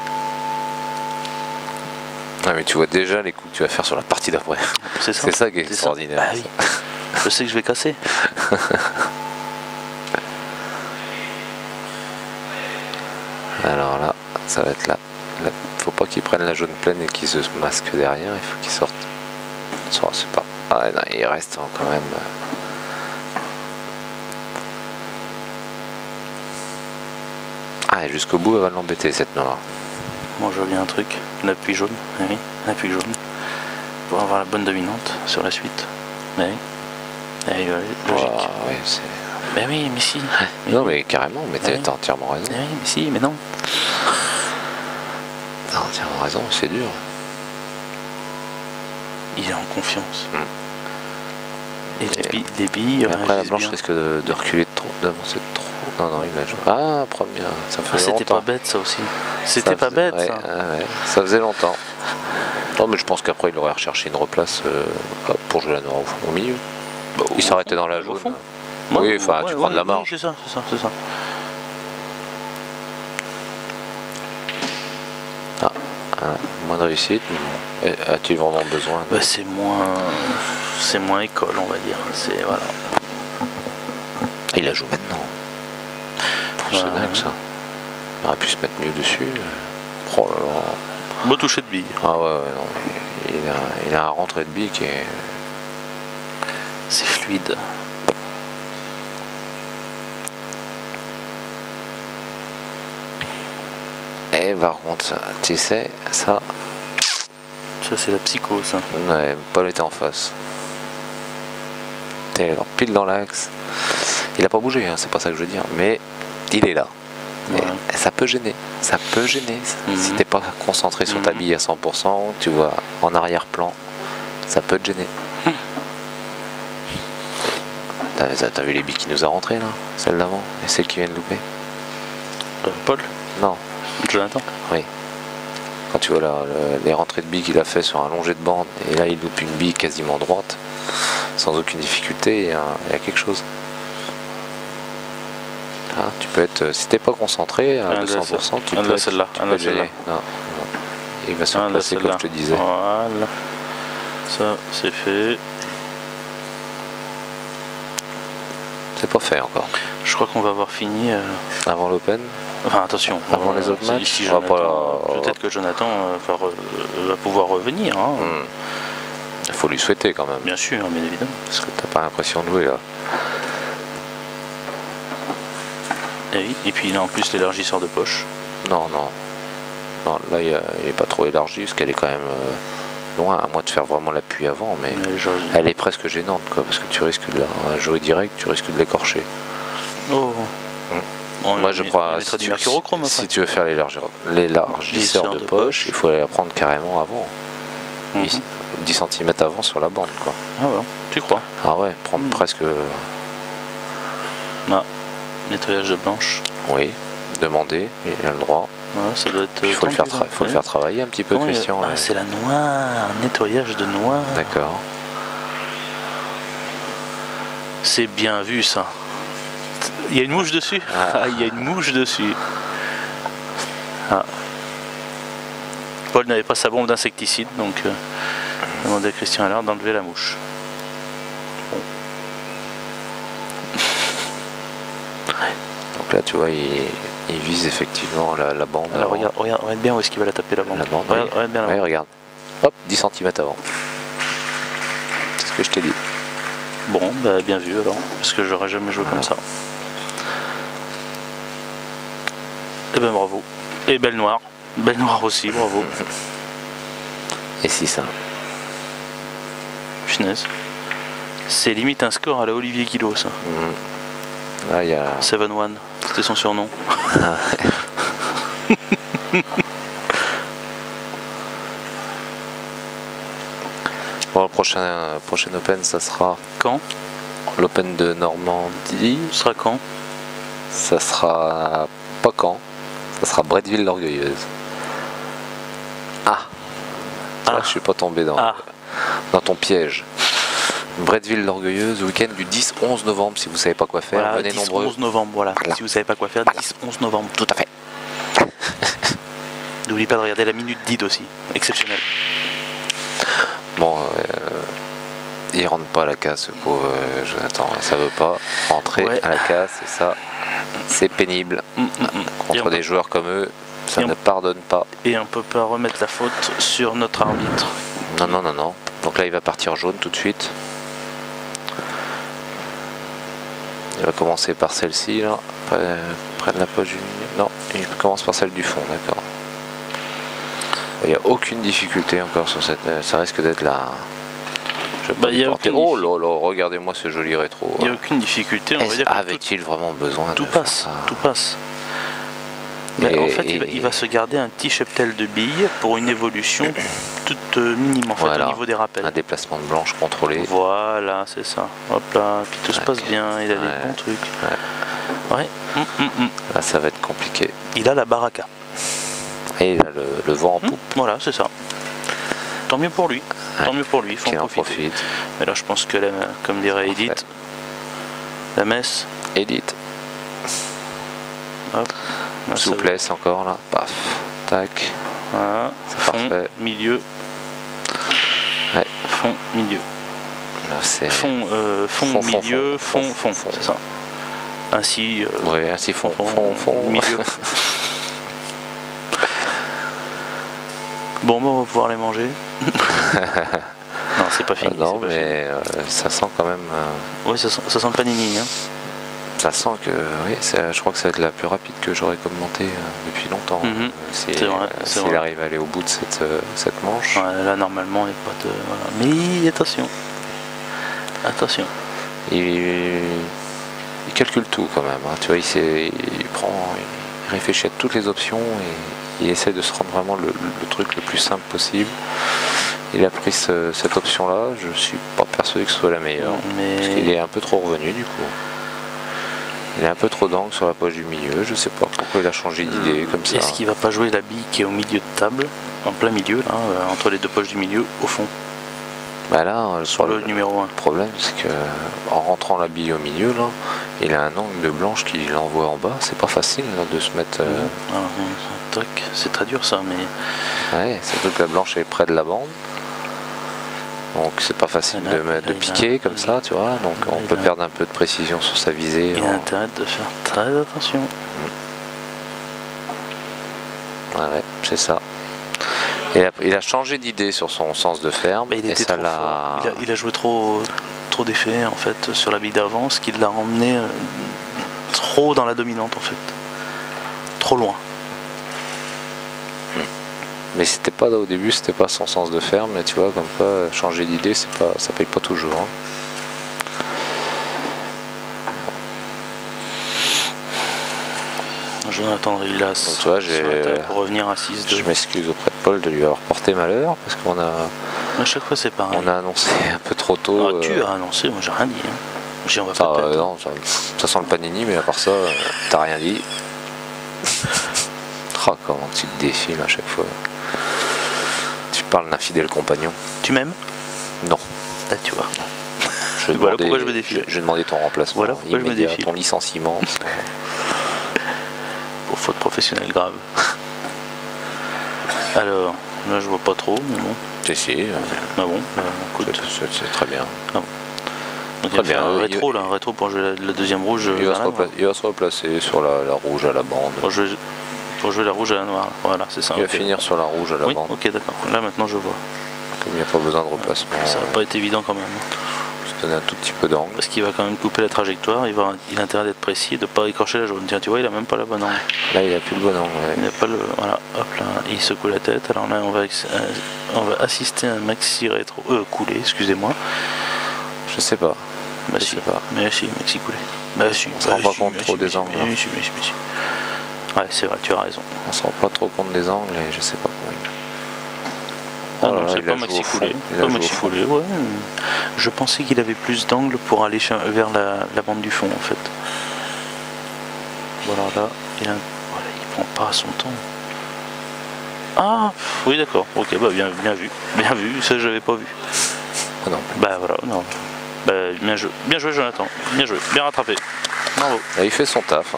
Ah mais tu vois déjà les coups que tu vas faire sur la partie d'après. C'est ça qui est extraordinaire. Bah, oui. Je sais que je vais casser. Alors là, ça va être là. Faut pas qu'il prenne la jaune pleine et qu'il se masque derrière, il faut qu'il sorte. C'est pas. Ah non, il reste quand même. Ah, jusqu'au bout, elle va l'embêter cette noire. Moi je vois bien un truc, l'appui jaune, oui, l'appui jaune, pour avoir la bonne dominante sur la suite. Oui, logique. Ouais, ben oui, mais si. Non, mais carrément, mais t'as entièrement raison. Oui, mais si, mais non. T'as entièrement raison, c'est dur. Il est en confiance. Et les billes. Après, la blanche risque de reculer trop, d'avancer trop. Non, il a joué. Ah, première. Ça fait longtemps. C'était pas bête, ça aussi. C'était pas bête, ça. Ouais, ça faisait longtemps. Non, mais je pense qu'après, il aurait recherché une replace pour jouer la noire au milieu. Bah, il s'arrêtait dans la jaune. Oui, enfin, tu prends de la marge. Oui, c'est ça. Moins de réussite. As-tu vraiment besoin de... C'est moins école, on va dire. Voilà. Il la joue maintenant. C'est dingue ça. Il aurait pu se mettre mieux dessus. Oh là là. Beau toucher de bille. Ah ouais, non. Il a un rentrée de bille qui est... C'est fluide. Et par contre, tu sais, ça... Ça c'est la psycho, ça. Ouais, Paul était en face. T'es pile dans l'axe. Il a pas bougé, hein, c'est pas ça que je veux dire, mais il est là. Ouais. Ça peut gêner, Si t'es pas concentré sur ta bille à 100%, tu vois, en arrière-plan, ça peut te gêner. T'as vu les billes qui nous a rentrées là, celle d'avant et celle qui vient de louper. Paul? Non. Jonathan? Oui. Quand tu vois les rentrées de billes qu'il a fait sur un longé de bande, et là il loupe une bille quasiment droite, sans aucune difficulté, il y a quelque chose. Ah, tu peux être, si t'es pas concentré à 200%, tu peux être gêné. Non. il va se replacer comme je te disais. Voilà. Ça, c'est fait. C'est pas fait encore. Je crois qu'on va avoir fini... Avant l'Open. Enfin, attention. Avant les autres matchs. Peut-être que Jonathan va pouvoir revenir. Hein. Il faut lui souhaiter quand même. Bien sûr, bien évidemment. Parce que t'as pas l'impression de jouer là. Et, oui. Et puis il a en plus l'élargisseur de poche. Non, non. Non, là il est pas trop élargi parce qu'elle est quand même loin, à moins de faire vraiment l'appui avant, mais elle est presque gênante quoi, parce que tu risques de la jouer direct, tu risques de l'écorcher. Oh. Moi je crois si tu veux faire l'élargisseur de poche, il faut la prendre carrément avant. 10 cm avant sur la bande quoi. Ah ouais, tu crois? Ah ouais, prendre presque... Ah, nettoyage de planche. Oui, demander, il a le droit. Ouais, ça doit être... Il faut, le faire travailler un petit peu, non, Christian. Ah, c'est la noire, nettoyage de noire. D'accord. C'est bien vu ça. Il y a une mouche dessus. Ah, il y a une mouche dessus. Ah. Paul n'avait pas sa bombe d'insecticide, donc demandez à Christian alors d'enlever la mouche. Bon. Donc là, tu vois, il vise effectivement la bande. Alors regarde bien où est-ce qu'il va la taper la bande. La bande, regarde bien la bande. Oui, regarde. Hop, 10 cm avant. C'est ce que je t'ai dit. Bon, bah, bien vu alors, parce que j'aurais jamais joué comme ça. Et ben bravo. Et belle noire. Belle noire aussi, bravo. Et 6-1. Finesse. C'est limite un score à la Olivier Kilo ça. Là, il y a... 7-1, c'était son surnom. Bon, le prochain Open, ça sera... Quand? L'Open de Normandie. Ce sera quand? Ça sera... pas quand. Ça sera Bretteville l'Orgueilleuse. Je suis pas tombé dans ton piège. Bretteville l'Orgueilleuse, week-end du 10-11 novembre, si vous savez pas quoi faire, voilà, venez nombreux. 10-11 novembre, voilà. Si vous savez pas quoi faire, 10-11 novembre. Tout à fait. N'oubliez pas de regarder la minute dite aussi, exceptionnel. Bon, il rentre pas à la casse, pauvre Jonathan, ça veut pas rentrer à la casse, et ça, c'est pénible. Contre des joueurs comme eux, ça ne pardonne pas. Et on peut pas remettre la faute sur notre arbitre. Non, non, non, non. Donc là, il va partir jaune tout de suite. Il va commencer par celle-ci, là, près de la poche du milieu. Non, il commence par celle du fond, d'accord. Il n'y a aucune difficulté encore sur cette... Ça risque d'être la... Oh là là, regardez-moi ce joli rétro. Il n'y a aucune difficulté, on va dire. Avait-il vraiment besoin de... Tout passe, tout passe. Mais en fait, il va se garder un petit cheptel de billes pour une évolution toute minime en fait, au niveau des rappels. Un déplacement de blanche contrôlé. Voilà, c'est ça. Hop là, puis tout se passe bien, il a des bons trucs. Ouais. Là, ça va être compliqué. Il a la baraka. Et il a le vent en poupe. Voilà, c'est ça. Tant mieux pour lui. Tant mieux pour lui, il faut en profiter. Mais là, je pense que, comme dirait Edith, la messe. Edith. Hop. Souplesse encore là, paf, tac. Voilà, fond, milieu. Ouais. Fond, milieu. Là, fond, milieu, fond, c'est ça. Ainsi, oui, ainsi fond, milieu. Bon, on va pouvoir les manger. Non, c'est pas fini. Non, mais ça sent quand même. Oui, ça sent le panini. Hein. Ça sent que, oui, je crois que ça va être la plus rapide que j'aurais commenté depuis longtemps. S'il arrive à aller au bout de cette manche. Ouais, là, normalement, il n'y a pas de. Voilà. Mais attention. Attention. Il calcule tout quand même. Hein. Tu vois, il réfléchit à toutes les options et il essaie de se rendre vraiment le truc le plus simple possible. Il a pris cette option-là. Je suis pas persuadé que ce soit la meilleure. Parce qu'il est un peu trop revenu du coup. Il a un peu trop d'angle sur la poche du milieu, je sais pas pourquoi il a changé d'idée comme ça. Est-ce qu'il va pas jouer la bille qui est au milieu de table, en plein milieu, là, entre les deux poches du milieu, au fond? Bah là, sur le numéro 1. Le problème, c'est que en rentrant la bille au milieu, là, il a un angle de blanche qui l'envoie en bas. C'est pas facile là, de se mettre. C'est très dur ça, mais. Ouais, surtout que la blanche est près de la bande. Donc c'est pas facile de piquer comme ça, tu vois. Donc on peut perdre un peu de précision sur sa visée. Il a intérêt de faire très attention. Ouais, c'est ça. Et il a changé d'idée sur son sens de ferme. Mais il a joué trop d'effets en fait sur la bille d'avant, ce qui l'a emmené trop dans la dominante en fait. Trop loin. Mais c'était pas au début, c'était pas son sens de ferme, mais tu vois, comme quoi changer d'idée, ça paye pas toujours. Hein. Jonathan Rilas, tu vois, pour revenir à 6-2. Je m'excuse auprès de Paul de lui avoir porté malheur, parce qu'on a... À chaque fois c'est pareil. On a annoncé un peu trop tôt. Ah, tu as annoncé, moi j'ai rien dit. Hein. On va non, ça sent le panini, mais à part ça, t'as rien dit. Oh, comment tu te défiles à chaque fois. Tu parles d'un fidèle compagnon. Tu m'aimes? Non. Là, tu vois. Voilà pourquoi je me défile. J'ai demandé ton remplacement. Voilà pourquoi je me défile. Ton licenciement. Pour faute professionnelle grave. Alors, là je vois pas trop, mais bon. Si. Ah bon, écoute. C'est très bien. Ah bon. Donc très bien. Un rétro là, un rétro pour jouer la deuxième rouge. Il va se replacer sur la rouge à la bande. Pour jouer la rouge à la noire, voilà, c'est ça. Il va finir sur la rouge à la bande. Ok, d'accord. Là maintenant je vois. Comme il n'y a pas besoin de replacement. Ça va pas être évident quand même. Je te donne un tout petit peu d'angle. Parce qu'il va quand même couper la trajectoire, il a intérêt d'être précis et de ne pas écorcher la jaune. Tiens, tu vois, il a même pas la bonne angle. Là, il a plus le bon angle. Ouais. Il n'a pas le. Voilà, hop là, il secoue la tête. Alors là, on va assister à un maxi rétro. Coulé, excusez-moi. Je sais pas. Bah si, pas. Mais si, maxi coulé. Bah si, on se rend pas compte trop des angles. Mais si. Ouais, c'est vrai, tu as raison. On se rend pas trop compte des angles et je sais pas comment il... Ah non, c'est pas maxi coulé. Pas maxi coulé, ouais. Je pensais qu'il avait plus d'angle pour aller vers la bande du fond en fait. Voilà, là, il prend pas son temps. Ah, oui d'accord, ok, bah bien vu, ça j'avais pas vu. Ah non. Bah voilà, non. Bah, bien joué Jonathan, bien rattrapé. Bravo. Il fait son taf,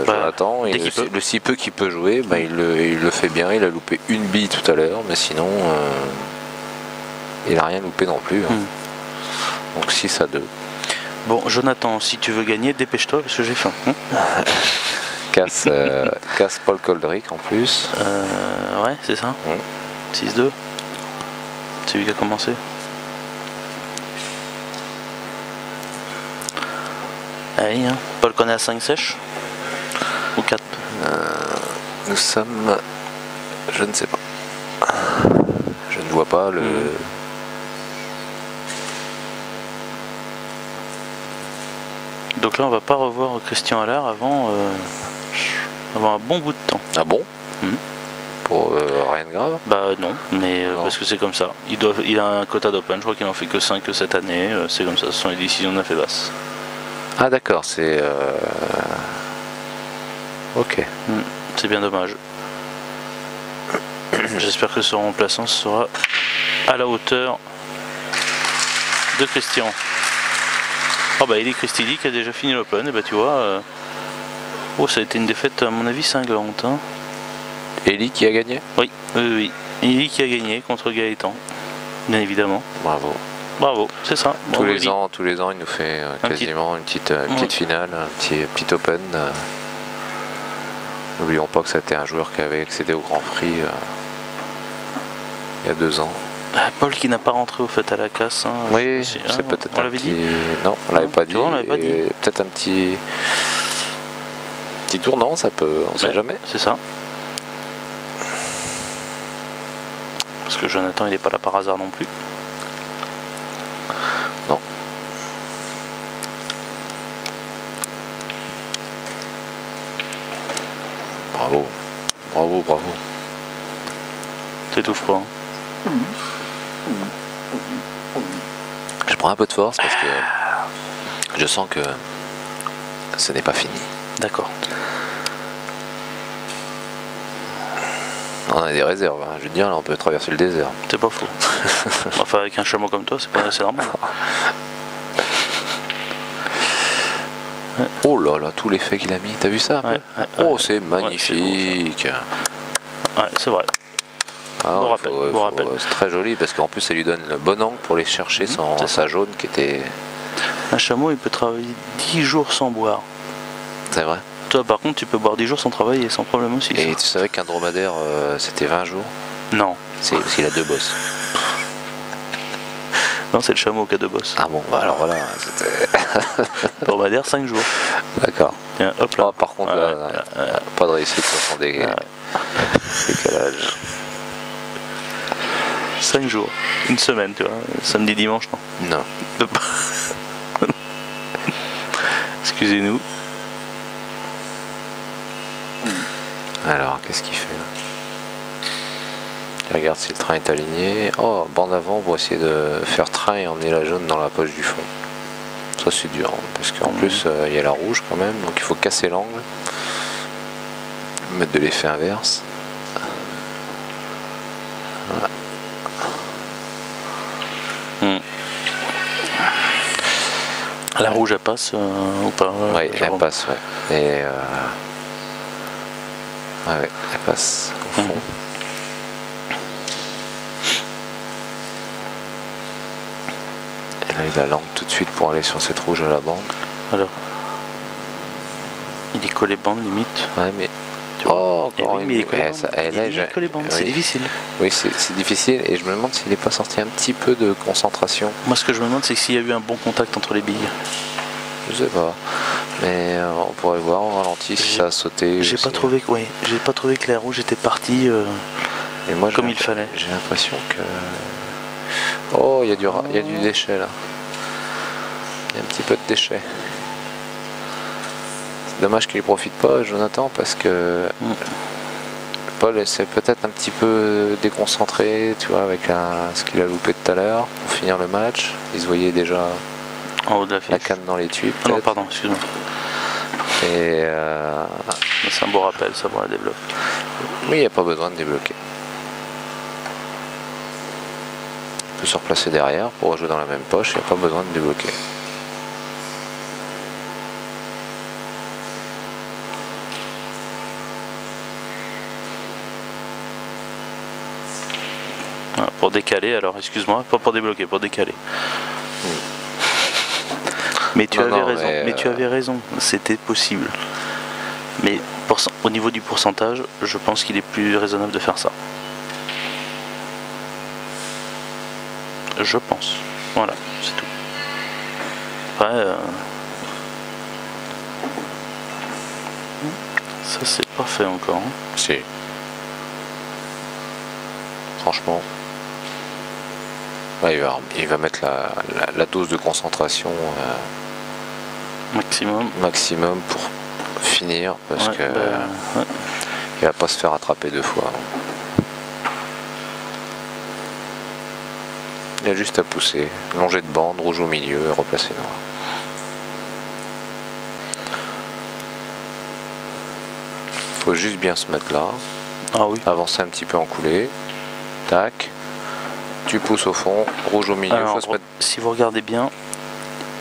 Jonathan, le si peu qu'il peut jouer, bah, il le fait bien, il a loupé une bille tout à l'heure, mais sinon il a rien loupé non plus. Hein. Donc 6-2. Bon Jonathan, si tu veux gagner, dépêche-toi parce que j'ai faim. Casse Paul Koldrick en plus. Ouais, c'est ça. 6-2. C'est lui qui a commencé. Allez, hein. Paul connaît à 5 sèches ou 4 Nous sommes... Je ne sais pas. Je ne vois pas le... Donc là on va pas revoir Christian Allard avant un bon bout de temps. Ah bon? Pour rien de grave? Bah non, mais parce que c'est comme ça. Il a un quota d'open, je crois qu'il en fait que 5 cette année, c'est comme ça, ce sont les décisions de la FEBAS. Ah d'accord, c'est... Ok. C'est bien dommage. J'espère que ce remplaçant sera à la hauteur de Christian. Oh bah Eli Christidi qui a déjà fini l'open, et bah tu vois... Oh ça a été une défaite à mon avis cinglante. Hein. Eli qui a gagné? Oui. Eli qui a gagné contre Gaëtan, bien évidemment. Bravo, c'est ça. Tous les ans, il nous fait quasiment une petite finale, un petit open. N'oublions pas que c'était un joueur qui avait accédé au Grand Prix il y a 2 ans. Paul qui n'a pas rentré au fait à la casse. Hein, oui, c'est peut-être on l'avait dit. Non, on l'avait pas dit. On l'avait pas dit. Peut-être un petit tournant, ça peut, on sait jamais. C'est ça. Parce que Jonathan, il n'est pas là par hasard non plus. Non. Bravo. T'étouffes pas. Hein. Je prends un peu de force parce que je sens que ce n'est pas fini. D'accord. On a des réserves, hein. Je veux dire, là on peut traverser le désert. C'est pas faux. Enfin, avec un chameau comme toi, c'est normal. Oh là là, tout l'effet qu'il a mis, t'as vu ça? Oh, c'est magnifique. Ouais, c'est vrai. Bon rappel. C'est très joli parce qu'en plus ça lui donne le bon angle pour aller chercher sa jaune qui était... Un chameau il peut travailler 10 jours sans boire. C'est vrai. Toi par contre tu peux boire 10 jours sans travailler sans problème aussi. Et tu savais qu'un dromadaire c'était 20 jours? Non. C'est parce qu'il a 2 bosses. Non, c'est le chameau qui a 2 bosses. Ah bon, bah alors voilà, c'était... Dromadaire 5 jours. D'accord. Tiens, hop là. Oh, par contre pas de réussite sur son décalage. 5 jours, une semaine, tu vois, samedi, dimanche, non. Non. Excusez-nous. Alors, qu'est-ce qu'il fait là? Il regarde si le train est aligné. Oh, bande avant pour essayer de faire train et emmener la jaune dans la poche du fond. Ça c'est dur, hein, parce qu'en plus il y a la rouge quand même, donc il faut casser l'angle. Mettre de l'effet inverse. Voilà. La rouge elle passe ou pas? Oui, elle passe, ouais. Et ouais, elle passe au fond. Et là il a l'angle tout de suite pour aller sur cette rouge à la bande. Alors, il est collé bande limite. Ouais, mais... Oh, encore il est collé bande. C'est difficile. Oui, c'est difficile et je me demande s'il n'est pas sorti un petit peu de concentration. Moi ce que je me demande c'est s'il y a eu un bon contact entre les billes. Je sais pas, mais on pourrait voir en ralenti si ça a sauté. J'ai pas trouvé que la rouge était partie et moi, comme il fallait. J'ai l'impression que... Oh, il y a du déchet là. Il y a un petit peu de déchet. C'est dommage qu'il ne profite pas, Jonathan, parce que Paul s'est peut-être un petit peu déconcentré, tu vois, avec ce qu'il a loupé tout à l'heure pour finir le match. Il se voyait déjà en haut de la canne dans les tubes. Ah non, pardon, excuse-moi. Et c'est un beau rappel, ça pour la débloque. Oui, il n'y a pas besoin de débloquer. On peut se replacer derrière pour rejouer dans la même poche, il n'y a pas besoin de débloquer. Pour décaler, alors excuse-moi, pas pour débloquer, pour décaler. Mais tu avais raison, mais tu avais raison, c'était possible. Mais au niveau du pourcentage, je pense qu'il est plus raisonnable de faire ça. Je pense. Voilà, c'est tout. Après, ça c'est pas fait encore. Hein. Si. Franchement. Ouais, il va mettre la dose de concentration maximum pour finir parce que il va pas se faire attraper 2 fois. Il a juste à pousser, longer de bande, rouge au milieu et replacer noir. Faut juste bien se mettre là. Ah oui. Avancer un petit peu en coulée. Tac. Tu pousses au fond, rouge au milieu. Alors, faut se mettre... Si vous regardez bien,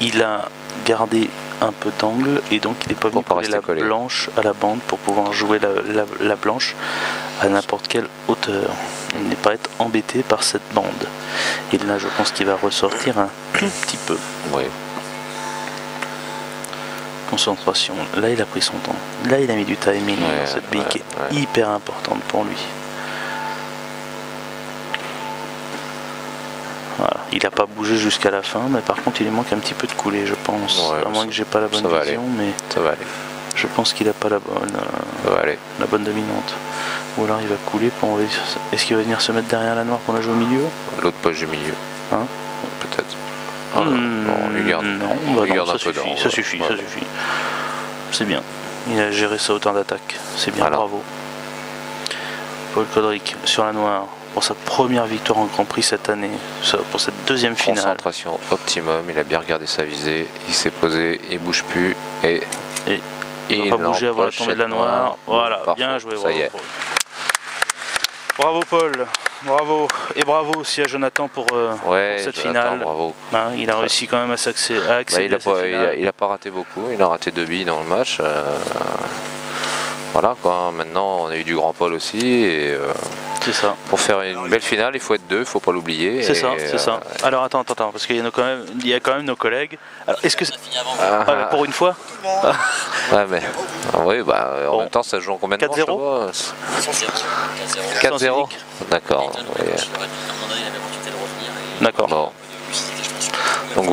il a gardé un peu d'angle et donc il n'est pas venu coller la blanche à la bande pour pouvoir jouer la blanche à n'importe quelle hauteur. Il n'est pas être embêté par cette bande. Et là je pense qu'il va ressortir un tout petit peu. Oui. Concentration. Là il a pris son temps. Là il a mis du timing dans cette bille qui est hyper importante pour lui. Voilà. Il n'a pas bougé jusqu'à la fin, mais par contre il lui manque un petit peu de coulée, je pense. À moins que j'ai pas la bonne vision, mais ça va aller. Je pense qu'il n'a pas la bonne dominante. Ou alors il va couler pour... Est-ce qu'il va venir se mettre derrière la noire qu'on a joué au milieu? L'autre poche du milieu. Hein? Peut-être. Ah, non, on lui garde, ça suffit. C'est bien. Il a géré sa hauteur d'attaque. C'est bien, bravo. Paul Koldrich sur la noire. Pour sa première victoire en Grand Prix cette année, pour cette deuxième finale. Concentration optimum, il a bien regardé sa visée, il s'est posé, il bouge plus et il va pas bouger avant la tombée de la noire. Voilà, bien joué. Ça y est. Bravo Paul, bravo. Et bravo aussi à Jonathan pour cette finale. Bravo. Hein, il a réussi quand même à accéder il a pas raté beaucoup, il a raté 2 billes dans le match. Voilà quoi, maintenant on a eu du grand Paul aussi. C'est ça. Pour faire une belle finale, il faut être 2, il ne faut pas l'oublier. C'est ça, c'est ça. Alors attends, parce qu'il y a quand même nos collègues. Alors est-ce que pour une fois ouais, mais oui, bah, en même temps ça joue en combien de temps 4-0 4-0. D'accord. D'accord. Bon. Donc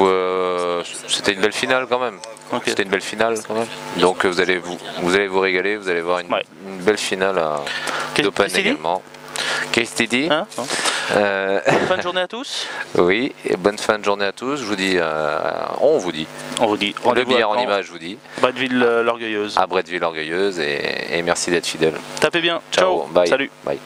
c'était une belle finale quand même. Okay. C'était une belle finale quand même. Donc vous allez vous régaler, vous allez voir une belle finale à d'Open également. KSTD. Hein bonne fin de journée à tous. Oui, et bonne fin de journée à tous. Je vous dis, on vous dit. Le billard en image, je vous dis. Bretteville l'Orgueilleuse. À Bretteville l'Orgueilleuse et merci d'être fidèle. Tapez bien. Ciao. Bye. Salut. Bye.